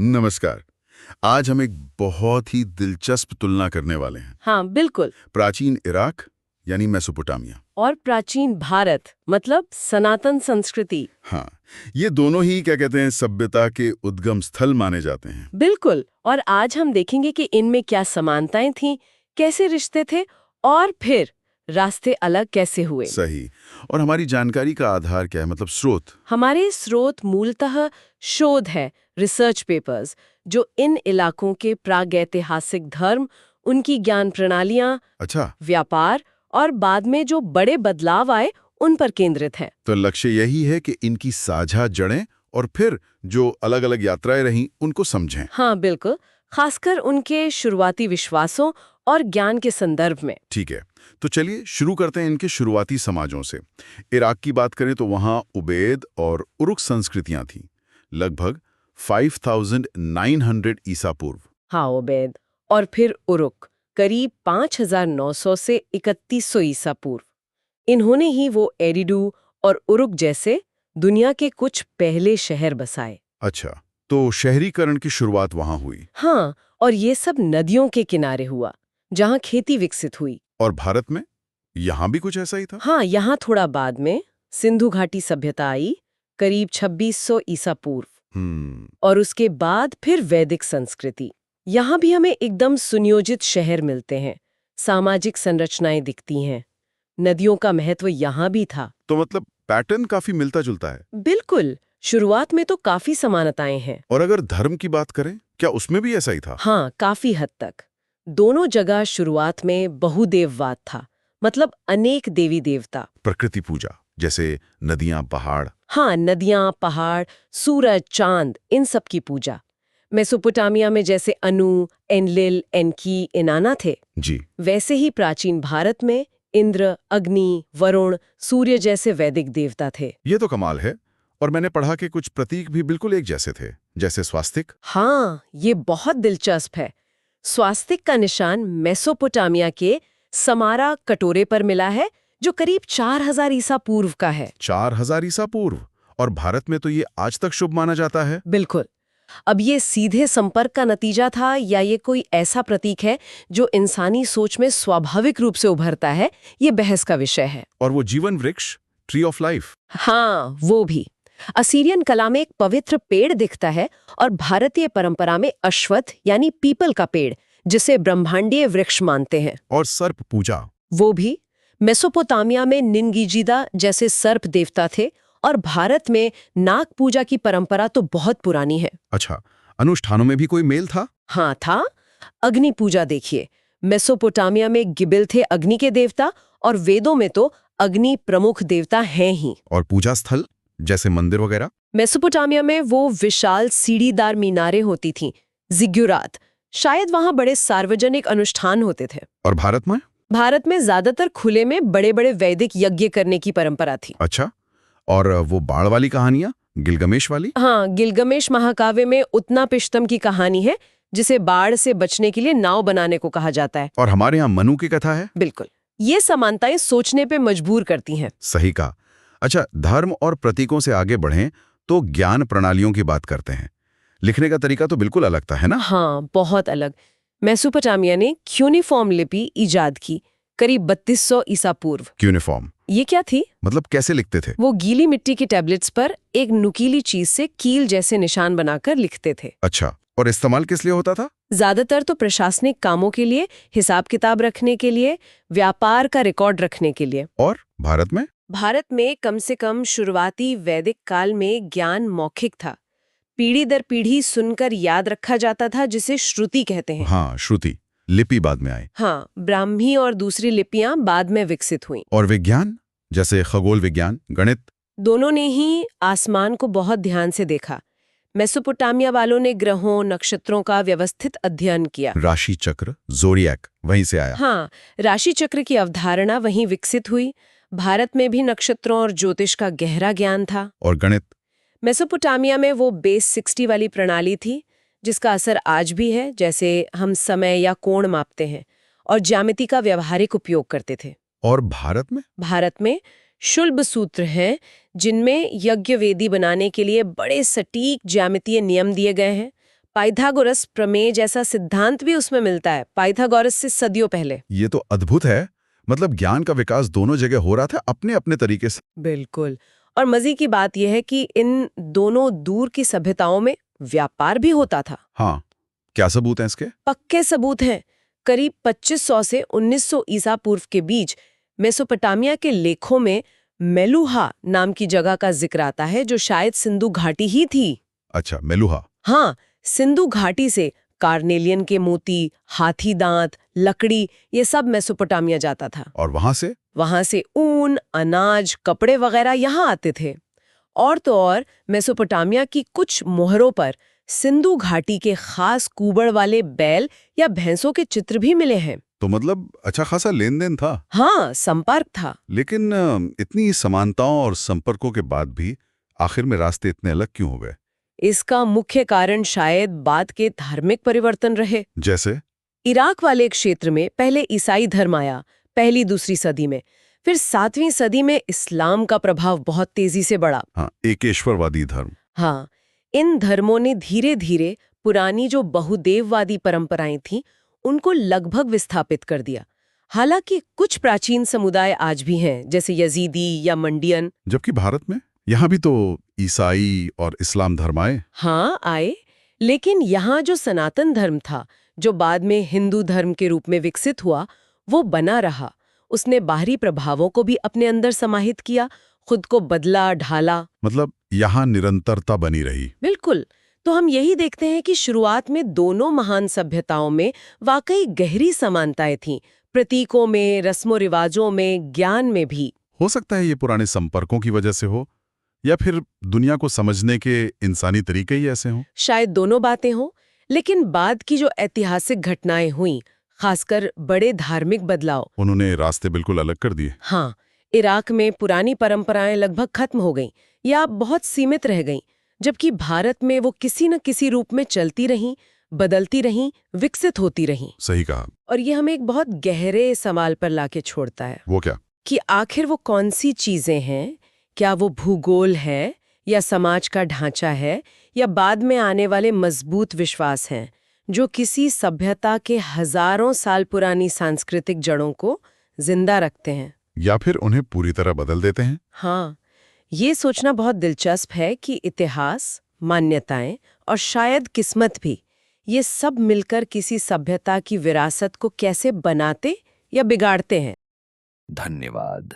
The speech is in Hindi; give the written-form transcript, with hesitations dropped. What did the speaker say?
नमस्कार। आज हम एक बहुत ही दिलचस्प तुलना करने वाले हैं। हाँ, बिल्कुल। प्राचीन इराक यानी मेसोपोटामिया। और प्राचीन भारत मतलब सनातन संस्कृति। हाँ, ये दोनों ही क्या कहते हैं सभ्यता के उद्गम स्थल माने जाते हैं। बिल्कुल। और आज हम देखेंगे कि इनमें क्या समानताएं थीं, कैसे रिश्ते थे और फिर रास्ते अलग कैसे हुए। सही। और हमारी जानकारी का आधार क्या है, मतलब स्रोत? हमारे स्रोत मूलतः शोध है, रिसर्च पेपर्स, जो इन इलाकों के प्रागैतिहासिक धर्म, उनकी ज्ञान प्रणालियां, अच्छा, व्यापार और बाद में जो बड़े बदलाव आए उन पर केंद्रित है। तो लक्ष्य यही है कि इनकी साझा जड़ें और फिर जो अलग-अलग यात्राएं रहीं उनको समझें। हाँ, बिल्कुल। खासकर उनके शुरुआती विश्वासों और ज्ञान के संदर्भ में। ठीक है, तो चलिए शुरू करते हैं इनके शुरुआती समाजों से। इराक की बात करें तो वहाँ उबैद और उरुक संस्कृतियां थीं, लगभग 5900 ईसा पूर्व। हाँ, उबैद और फिर उरुक करीब 5900 से 3100 ईसा पूर्व। इन्होंने ही वो एरिडू और उरुक जैसे दुनिया के कुछ पहले शहर बसाए। अच्छा, तो शहरीकरण की शुरुआत वहाँ हुई। हाँ, और ये सब नदियों के किनारे हुआ, जहाँ खेती विकसित हुई। और भारत में यहाँ भी कुछ ऐसा ही था? हाँ, यहाँ थोड़ा बाद में सिंधु घाटी सभ्यता आई, करीब 2600 ईसा पूर्व। और उसके बाद फिर वैदिक संस्कृति। यहाँ भी हमें एकदम सुनियोजित शहर मिलते हैं, सामाजिक संरचनाएं दिखती हैं। नदियों का महत्व यहाँ भी था। तो मतलब पैटर्न काफी मिलता जुलता है। बिल्कुल, शुरुआत में तो काफी समानताएं हैं। और अगर धर्म की बात करें, क्या उसमें भी ऐसा ही था? हाँ, काफी हद तक। दोनों जगह शुरुआत में बहुदेववाद था, मतलब अनेक देवी देवता। प्रकृति पूजा, जैसे नदियां, पहाड़। हाँ, नदियां, पहाड़, सूरज, चांद, इन सब की पूजा। मेसोपोटामिया में जैसे अनु, एनलिल, एनकी, इनाना थे, जी। वैसे ही प्राचीन भारत में इंद्र, अग्नि, वरुण, सूर्य जैसे वैदिक देवता थे। ये तो कमाल है। और मैंने पढ़ा कि कुछ प्रतीक भी बिल्कुल एक जैसे थे, जैसे स्वास्तिक। हाँ, ये बहुत दिलचस्प है। स्वास्तिक का निशान मेसोपोटामिया के समारा कटोरे पर मिला है, जो करीब 4000 ईसा पूर्व का है। 4000 ईसा पूर्व। और भारत में तो ये आज तक शुभ माना जाता है। बिल्कुल। अब ये सीधे संपर्क का नतीजा था या ये कोई ऐसा प्रतीक है जो इंसानी सोच में स्वाभाविक रूप से उभरता है, ये बहस का विषय है। और वो जीवन वृक्ष, ट्री ऑफ लाइफ। हाँ, वो भी। असीरियन कला में एक पवित्र पेड़ दिखता है और भारतीय परंपरा में अश्वत्थ यानी पीपल का पेड़, जिसे ब्रह्मांडीय वृक्ष मानते हैं। और सर्प पूजा। वो भी। मेसोपोटामिया में निन्गिजिदा जैसे सर्प देवता थे और भारत में नाग पूजा की परंपरा तो बहुत पुरानी है। अच्छा, अनुष्ठानों में भी कोई मेल था? हाँ, था। अग्नि पूजा देखिए, मेसोपोटामिया में गिबिल थे अग्नि के देवता और वेदों में तो अग्नि प्रमुख देवता हैं ही। और पूजा स्थल, जैसे मंदिर वगैरह? मेसोपोटामिया में वो विशाल सीढ़ीदार मीनारें होती थीं, जिग्गुरात। शायद वहां बड़े सार्वजनिक अनुष्ठान होते थे। और भारत में? भारत में ज्यादातर खुले में बड़े बड़े वैदिक यज्ञ करने की परंपरा थी। अच्छा, और वो बाढ़ वाली कहानियां, गिलगमेश वाली? हाँ, गिलगमेश महाकाव्य में उत्नापिष्टम की कहानी है, जिसे बाढ़ से बचने के लिए नाव बनाने को कहा जाता है। और हमारे यहाँ मनु की कथा है। बिल्कुल। ये समानताएं सोचने पे मजबूर करती हैं। सही कहा। अच्छा, धर्म और प्रतीकों से आगे बढ़ें तो ज्ञान प्रणालियों की बात करते हैं। लिखने का तरीका तो बिल्कुल अलग था, है ना? हाँ, बहुत अलग। मेसोपोटामिया ने क्यूनिफॉर्म लिपि इजाद की, करीब 3200 ईसा पूर्व। क्यूनिफॉर्म ये क्या थी? मतलब कैसे लिखते थे? वो गीली मिट्टी की टैबलेट्स पर एक नुकीली चीज से कील जैसे निशान बनाकर लिखते थे। अच्छा, और इस्तेमाल किस लिए होता था? ज्यादातर तो प्रशासनिक कामों के लिए, हिसाब किताब रखने के लिए, व्यापार का रिकॉर्ड रखने के लिए। और भारत में? भारत में कम से कम शुरुआती वैदिक काल में ज्ञान मौखिक था। पीढ़ी दर पीढ़ी सुनकर याद रखा जाता था, जिसे श्रुति कहते हैं। हाँ, श्रुति। लिपि बाद में आए। हाँ, ब्राह्मी और दूसरी लिपियां बाद में विकसित हुईं। और विज्ञान, जैसे खगोल विज्ञान, गणित? दोनों ने ही आसमान को बहुत ध्यान से देखा। मेसोपोटामिया वालों ने ग्रहों, नक्षत्रों का व्यवस्थित अध्ययन किया। राशि चक्र, ज़ोडिएक वहीं से आया। हाँ, राशि चक्र की अवधारणा वहीं विकसित हुई। भारत में भी नक्षत्रों और ज्योतिष का गहरा ज्ञान था। और गणित? मेसोपोटामिया में वो बेस 60 वाली प्रणाली थी, जिसका असर आज भी है, जैसे हम समय या कोण मापते हैं, और ज्यामिति का व्यवहारिक उपयोग करते थे। और भारत में? भारत में शुल्ब सूत्र हैं, जिनमें यज्ञ वेदी बनाने के लिए बड़े सटीक ज्यामितीय नियम दिए गए हैं। पाइथागोरस प्रमेय जैसा सिद्धांत भी उसमें मिलता है, पाइथागोरस से सदियों पहले। ये तो अद्भुत है। मतलब ज्ञान का विकास दोनों जगह हो रहा था अपने अपने तरीके से। बिल्कुल। और मजे की बात यह है कि इन दोनों दूर की सभ्यताओं में व्यापार भी होता था। हाँ, क्या सबूत हैं इसके? पक्के सबूत हैं। करीब 2500 से 1900 ईसा पूर्व के बीच मेसोपोटामिया के लेखों में मेलुहा नाम की जगह का जिक्र आता है, जो शायद सिंधु घाटी ही थी। अच्छा, मेलुहा। हाँ, सिंधु घाटी से कार्नेलियन के मोती, हाथी दांत, लकड़ी, ये सब मेसोपोटामिया जाता था। और वहां से ऊन, अनाज, कपड़े वगैरह यहाँ आते थे। और तो और मेसोपोटामिया की कुछ मोहरों पर सिंधु घाटी के खास कुबड़ वाले बैल या भैंसों के चित्र भी मिले हैं। तो मतलब अच्छा खासा लेन देन था। हाँ, संपर्क था। लेकिन इतनी समानताओं और संपर्कों के बाद भी आखिर में रास्ते इतने अलग क्यों हो गए? इसका मुख्य कारण शायद बाद के धार्मिक परिवर्तन रहे। जैसे? इराक वाले क्षेत्र में पहले ईसाई धर्म आया, पहली दूसरी सदी में। फिर 7वीं सदी में इस्लाम का प्रभाव बहुत तेजी से बढ़ा। हाँ, एकेश्वरवादी धर्म। हाँ, इन धर्मों ने धीरे धीरे पुरानी जो बहुदेववादी परंपराएं थीं, उनको लगभग विस्थापित कर दिया। हालांकि कुछ प्राचीन समुदाय आज भी हैं, जैसे यजीदी या मंडियन। जबकि भारत में यहाँ भी तो ईसाई और इस्लाम धर्म आए। हाँ, आए। लेकिन यहाँ जो सनातन धर्म था, जो बाद में हिंदू धर्म के रूप में विकसित हुआ, वो बना रहा। उसने बाहरी प्रभावों को भी अपने अंदर समाहित किया, खुद को बदला, ढाला। मतलब यहाँ निरंतरता बनी रही। बिल्कुल। तो हम यही देखते हैं कि शुरुआत में दोनों महान सभ्यताओं में वाकई गहरी समानताएं थीं, प्रतीकों में, रस्मों रिवाजों में, ज्ञान में भी। हो सकता है ये पुराने संपर्कों की वजह से हो, या फिर दुनिया को समझने के इंसानी तरीके ही ऐसे हों। शायद दोनों बातें हों, लेकिन बाद की जो ऐतिहासिक घटनाएं हुईं, खासकर बड़े धार्मिक बदलाव, उन्होंने रास्ते बिल्कुल अलग कर दिए। हाँ, इराक में पुरानी परंपराएं लगभग खत्म हो गईं या बहुत सीमित रह गईं, जबकि भारत में वो किसी न किसी रूप में चलती रहीं, बदलती रहीं, विकसित होती रहीं। सही कहा। और ये हमें एक बहुत गहरे सवाल पर लाके छोड़ता है। वो क्या? कि आखिर वो कौन सी चीजें हैं? क्या वो भूगोल है, या समाज का ढांचा है, या बाद में आने वाले मजबूत विश्वास हैं, जो किसी सभ्यता के हजारों साल पुरानी सांस्कृतिक जड़ों को जिंदा रखते हैं, या फिर उन्हें पूरी तरह बदल देते हैं? हाँ, ये सोचना बहुत दिलचस्प है कि इतिहास, मान्यताएं और शायद किस्मत भी, ये सब मिलकर किसी सभ्यता की विरासत को कैसे बनाते या बिगाड़ते हैं। धन्यवाद।